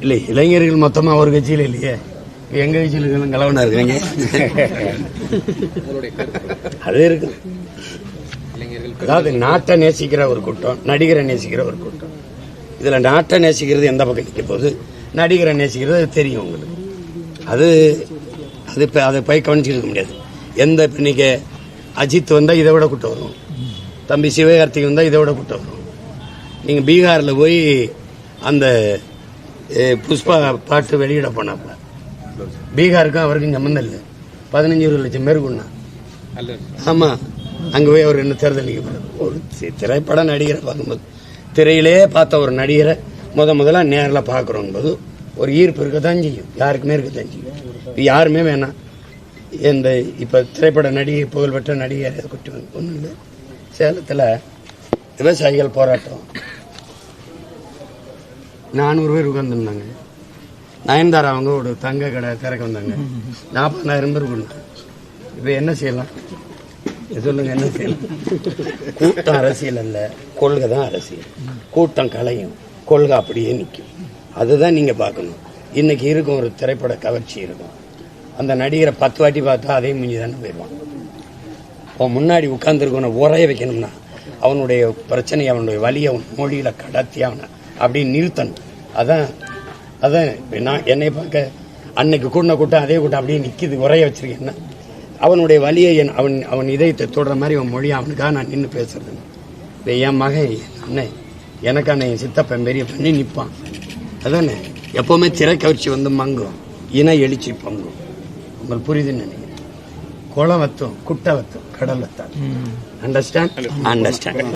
இல்லை, இளைஞர்கள் மொத்தமா ஒரு கட்சியில் இல்லையே, எங்க கட்சியில் கலவனா இருக்காங்க. அது இருக்கு. அதாவது நாட்டை நேசிக்கிற ஒரு கூட்டம், நடிகரை நேசிக்கிற ஒரு கூட்டம். இதுல நாட்டை நேசிக்கிறது எந்த பக்கம் நிற்க போது, நடிகரை நேசிக்கிறது தெரியும் உங்களுக்கு. அது அது அதை போய் கவனிச்சுக்க முடியாது. எந்த இன்னைக்கு அஜித் வந்தா இதை விட கூட்டம் வரும், தம்பி சிவகார்த்திக் வந்தா இதை விட கூட்டம் வரும். நீங்க பீகார்ல போய் அந்த புஷ்பா பாட்டு வெளியிட போனாப்ல, பீகாருக்கும் அவருக்கும் சம்பந்தம் இல்லை, 15-20 லட்சம் பேர் கொண்டா. ஆமா, அங்க போய் அவர் என்ன தேர்தல் நிற்கப்படுறது. ஒரு திரைப்பட நடிகரை பார்க்கும்போது, திரையிலே பார்த்த ஒரு நடிகரை முதல்ல நேரில் பார்க்குறோம் போது ஒரு ஈர்ப்பு இருக்கத்தான் செய்யும், யாருக்குமே இருக்கத்தான் செய்யும். யாருமே வேணாம். இந்த இப்ப திரைப்பட நடிகை, புகழ்பெற்ற நடிகை குட்டி ஒண்ணு இல்லை, சேலத்தில் விவசாயிகள் போராட்டம் 400 பேர் உட்கார்ந்துருந்தாங்க. நயன்தாரா அவங்க ஒரு தங்க கடை திறக்க வந்தாங்க, 40,000 பேர் கொண்டாங்க. இப்ப என்ன செய்யலாம் சொல்லுங்க, என்ன செய்யலாம்? கூட்டம் அரசியல் அல்ல, கொள்கை தான் அரசியல். கூட்டம் கலையும், கொள்கை அப்படியே நிற்கும். அதுதான் நீங்க பார்க்கணும். இன்னைக்கு இருக்கும் ஒரு திரைப்பட கவர்ச்சி இருக்கும். அந்த நடிகரை 10 வாட்டி பார்த்தா அதே முடிஞ்சு தானே போயிடுவான். அவன் முன்னாடி உட்கார்ந்துருக்கவனை உரைய வைக்கணும்னா அவனுடைய பிரச்சனை, அவனுடைய வலியை அவன் மொழியில கடத்தி அவனை அப்படியே நிறுத்தணும். அதான் நான் என்னை பார்க்க அன்னைக்கு கூட்டம் அதே கூட்டம் அப்படியே நிற்கிது, உரைய வச்சிருக்கேன்னா அவனுடைய வலியை அவன் இதயத்தை தொடுற மாதிரி அவன் மொழி அவனுக்காக நான் நின்று பேசுறது. என் மகன், என் அண்ணன், எனக்கான என் சித்தப்பன் பெரிய பண்ணி நிற்பான். அதானே எப்பவுமே திரைக்கவர்ச்சி வந்து மங்கும், இன எழுச்சி பங்கும். உங்களுக்கு புரியுதுன்னு நினைக்கிறேன். குளம் வத்தும், குட்டை வத்தும், கடல் வத்தாது. அண்டர்ஸ்டாண்ட்?